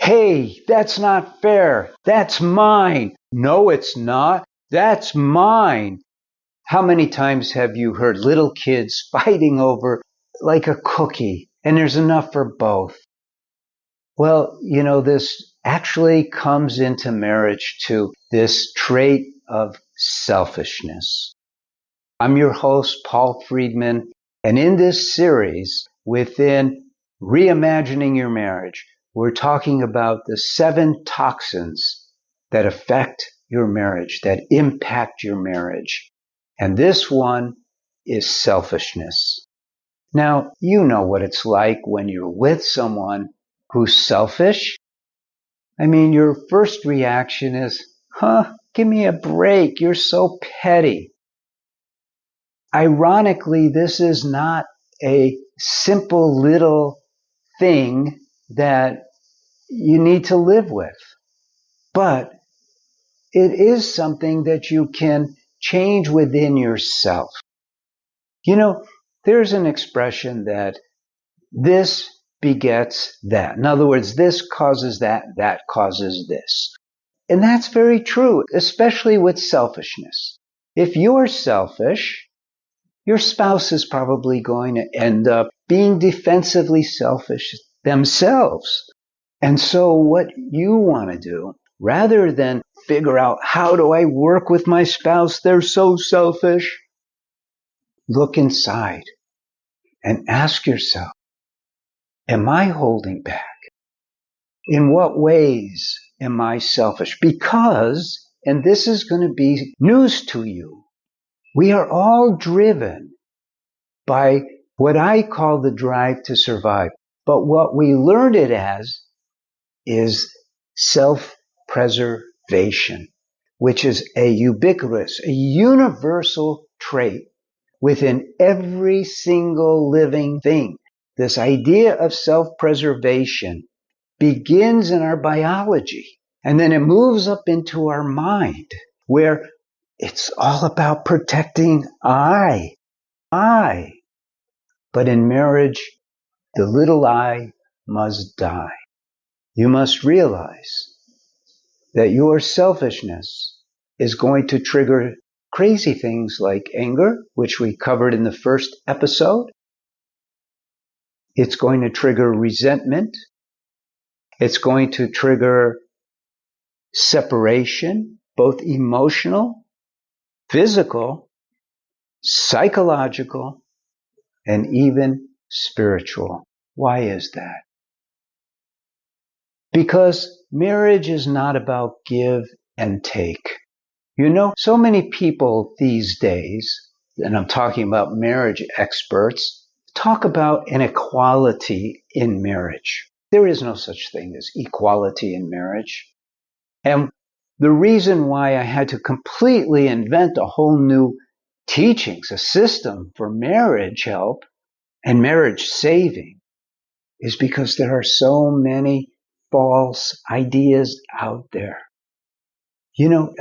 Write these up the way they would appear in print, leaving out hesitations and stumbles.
Hey, that's not fair. That's mine. No, it's not. That's mine. How many times have you heard little kids fighting over like a cookie and there's enough for both? Well, this actually comes into marriage too, this trait of selfishness. I'm your host, Paul Friedman, and in this series, within Reimagining Your Marriage, we're talking about the 7 toxins that affect your marriage, that impact your marriage. And this one is selfishness. Now, you know what it's like when you're with someone who's selfish. I mean, your first reaction is, give me a break. You're so petty. Ironically, this is not a simple little thing that you need to live with, but it is something that you can change within yourself. There's an expression that this begets that. In other words, this causes that, that causes this. And that's very true, especially with selfishness. If you're selfish, your spouse is probably going to end up being defensively selfish themselves. And so what you want to do, rather than figure out how do I work with my spouse, they're so selfish, look inside and ask yourself, am I holding back? In what ways am I selfish? Because, and this is going to be news to you, we are all driven by what I call the drive to survive. But what we learned it as is self-preservation, which is a ubiquitous, a universal trait within every single living thing. This idea of self-preservation begins in our biology, and then it moves up into our mind, where it's all about protecting I. But in marriage, the little I must die. You must realize that your selfishness is going to trigger crazy things like anger, which we covered in the first episode. It's going to trigger resentment. It's going to trigger separation, both emotional, physical, psychological, and even spiritual. Why is that? Because marriage is not about give and take. So many people these days, and I'm talking about marriage experts, talk about inequality in marriage. There is no such thing as equality in marriage. And the reason why I had to completely invent a whole new teachings, a system for marriage help and marriage saving, is because there are so many false ideas out there.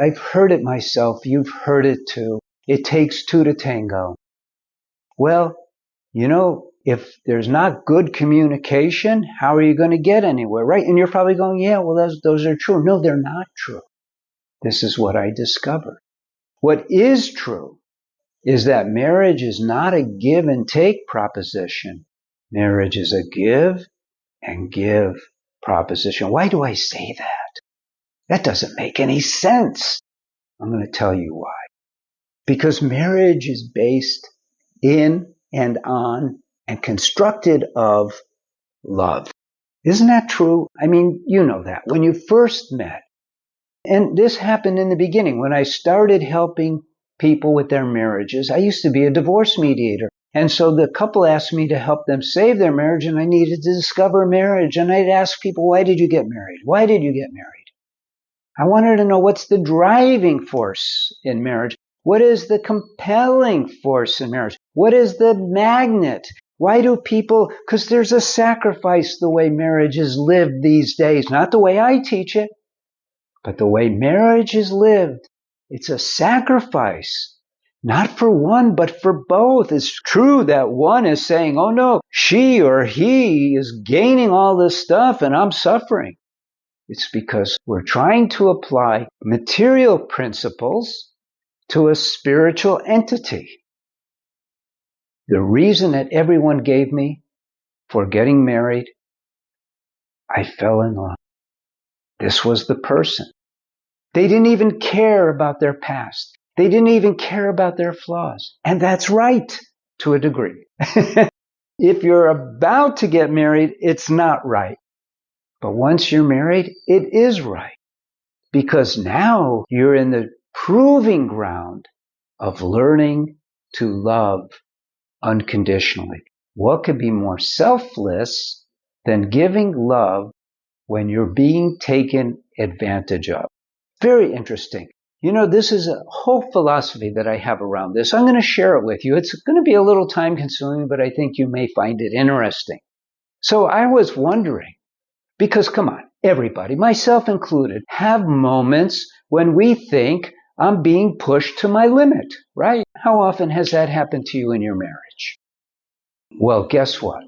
I've heard it myself. You've heard it too. It takes 2 to tango. Well, if there's not good communication, how are you going to get anywhere, right? And you're probably going, yeah, well, those are true. No, they're not true. This is what I discovered. What is true is that marriage is not a give and take proposition. Marriage is a give and give proposition. Why do I say that? That doesn't make any sense. I'm going to tell you why. Because marriage is based in and on and constructed of love. Isn't that true? I mean, you know that. When you first met, and this happened in the beginning, when I started helping people with their marriages, I used to be a divorce mediator. And so the couple asked me to help them save their marriage, and I needed to discover marriage. And I'd ask people, why did you get married? Why did you get married? I wanted to know, what's the driving force in marriage? What is the compelling force in marriage? What is the magnet? Why do people, because there's a sacrifice the way marriage is lived these days, not the way I teach it, but the way marriage is lived. It's a sacrifice, not for one, but for both. It's true that one is saying, oh no, she or he is gaining all this stuff and I'm suffering. It's because we're trying to apply material principles to a spiritual entity. The reason that everyone gave me for getting married, I fell in love. This was the person. They didn't even care about their past. They didn't even care about their flaws. And that's right to a degree. If you're about to get married, it's not right. But once you're married, it is right. Because now you're in the proving ground of learning to love unconditionally. What could be more selfless than giving love when you're being taken advantage of? Very interesting. This is a whole philosophy that I have around this. I'm going to share it with you. It's going to be a little time consuming, but I think you may find it interesting. So I was wondering, because come on, everybody, myself included, have moments when we think I'm being pushed to my limit, right? How often has that happened to you in your marriage? Well, guess what?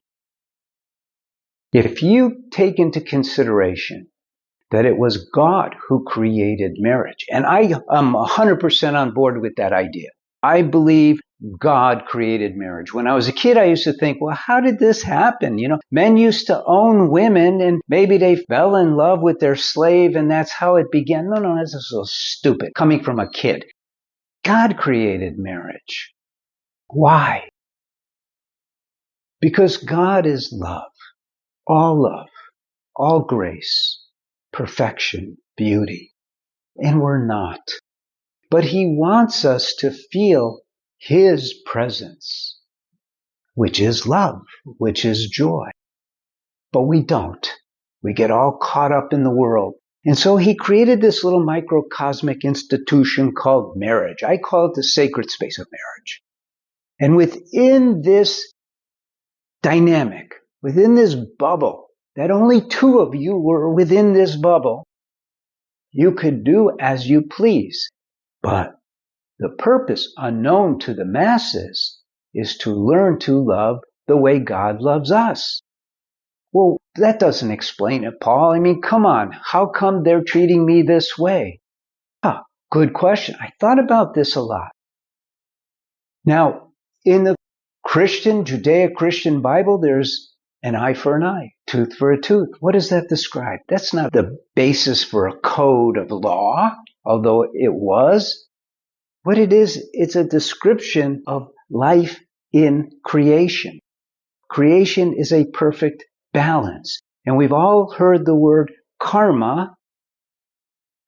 If you take into consideration that it was God who created marriage, and I am 100% on board with that idea. I believe God created marriage. When I was a kid, I used to think, well, how did this happen? Men used to own women and maybe they fell in love with their slave and that's how it began. No, this is so stupid coming from a kid. God created marriage. Why? Because God is love, all grace, perfection, beauty. And we're not. But he wants us to feel his presence, which is love, which is joy. But we don't. We get all caught up in the world. And so he created this little microcosmic institution called marriage. I call it the sacred space of marriage. And within this dynamic, within this bubble, that only two of you were within this bubble, you could do as you please. But the purpose unknown to the masses is to learn to love the way God loves us. Well, that doesn't explain it, Paul. I mean, come on. How come they're treating me this way? Good question. I thought about this a lot. Now, in the Judeo-Christian Bible, there's an eye for an eye, tooth for a tooth. What does that describe? That's not the basis for a code of law, although it was. What it is, it's a description of life in creation. Creation is a perfect balance. And we've all heard the word karma.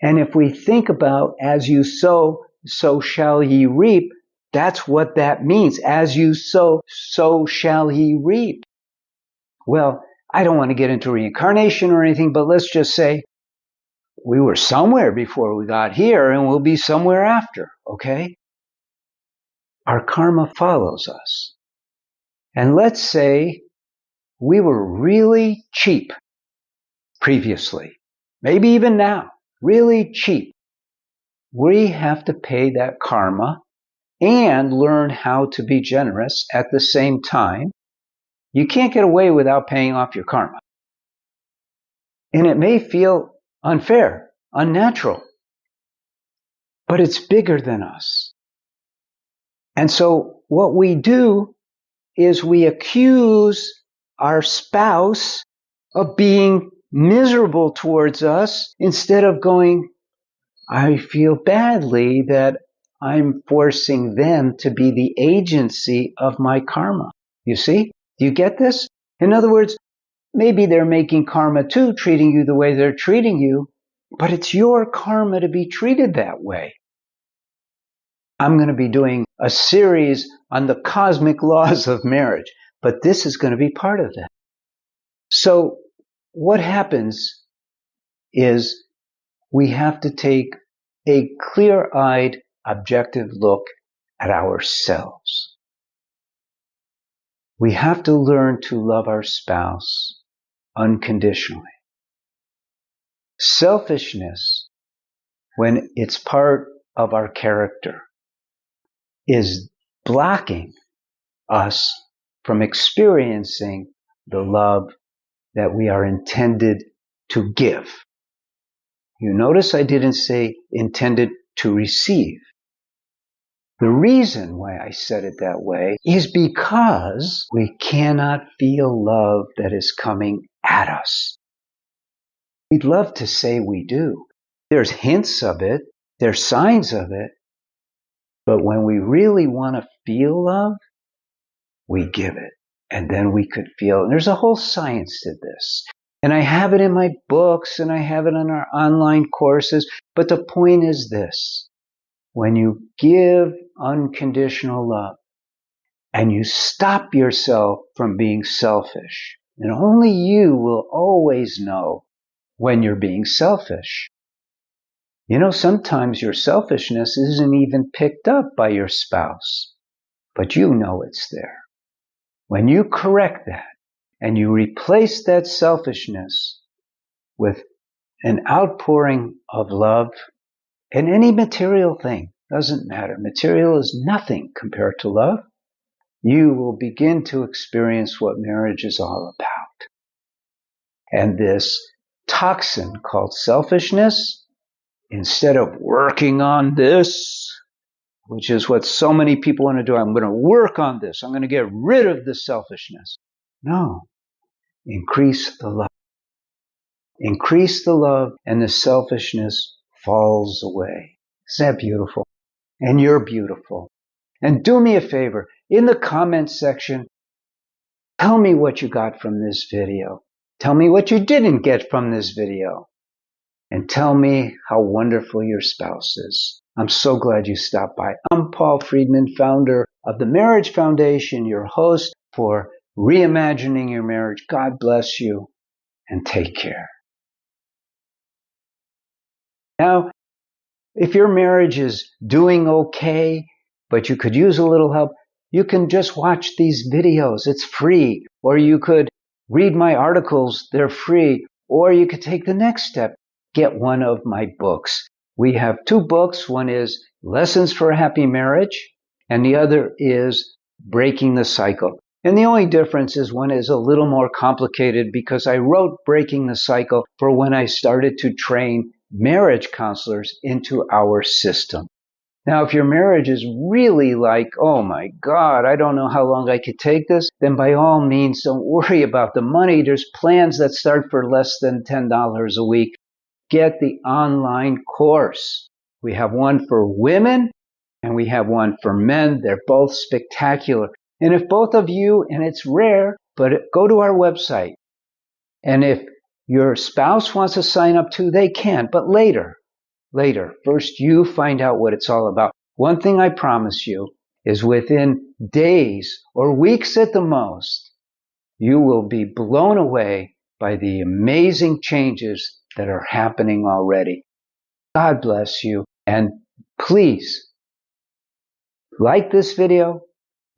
And if we think about as you sow, so shall ye reap, that's what that means. As you sow, so shall ye reap. Well, I don't want to get into reincarnation or anything, but let's just say we were somewhere before we got here and we'll be somewhere after, okay? Our karma follows us. And let's say we were really cheap previously, maybe even now, really cheap. We have to pay that karma and learn how to be generous at the same time. You can't get away without paying off your karma. And it may feel unfair, unnatural, but it's bigger than us. And so what we do is we accuse our spouse of being miserable towards us instead of going, I feel badly that I'm forcing them to be the agency of my karma. You see? Do you get this? In other words, maybe they're making karma too, treating you the way they're treating you, but it's your karma to be treated that way. I'm going to be doing a series on the cosmic laws of marriage, but this is going to be part of that. So what happens is we have to take a clear-eyed, objective look at ourselves. We have to learn to love our spouse unconditionally. Selfishness, when it's part of our character, is blocking us from experiencing the love that we are intended to give. You notice I didn't say intended to receive. The reason why I said it that way is because we cannot feel love that is coming at us. We'd love to say we do. There's hints of it, there's signs of it, but when we really want to feel love, we give it, and then we could feel it. And there's a whole science to this. And I have it in my books, and I have it in our online courses, but the point is this. When you give unconditional love, and you stop yourself from being selfish, and only you will always know when you're being selfish. You know, sometimes your selfishness isn't even picked up by your spouse, but you know it's there. When you correct that and you replace that selfishness with an outpouring of love, and any material thing, doesn't matter. Material is nothing compared to love. You will begin to experience what marriage is all about. And this toxin called selfishness, instead of working on this, which is what so many people want to do, I'm going to work on this, I'm going to get rid of the selfishness. No, increase the love. Increase the love and the selfishness falls away. Isn't that beautiful? And you're beautiful. And do me a favor, in the comments section, tell me what you got from this video. Tell me what you didn't get from this video. And tell me how wonderful your spouse is. I'm so glad you stopped by. I'm Paul Friedman, founder of the Marriage Foundation, your host for Reimagining Your Marriage. God bless you and take care. Now, if your marriage is doing okay, but you could use a little help, you can just watch these videos. It's free. Or you could read my articles. They're free. Or you could take the next step. Get one of my books. We have 2 books. One is Lessons for a Happy Marriage, and the other is Breaking the Cycle. And the only difference is one is a little more complicated because I wrote Breaking the Cycle for when I started to train marriage counselors into our system. Now, if your marriage is really like, oh my God, I don't know how long I could take this, then by all means, don't worry about the money. There's plans that start for less than $10 a week. Get the online course. We have one for women and we have one for men. They're both spectacular. And if both of you, and it's rare, but go to our website. And if your spouse wants to sign up too, they can, but later. First, you find out what it's all about. One thing I promise you is within days or weeks at the most, you will be blown away by the amazing changes that are happening already. God bless you. And please like this video,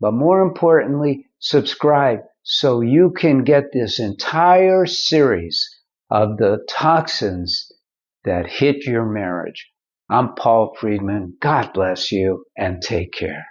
but more importantly, subscribe so you can get this entire series of the toxins that hit your marriage. I'm Paul Friedman. God bless you and take care.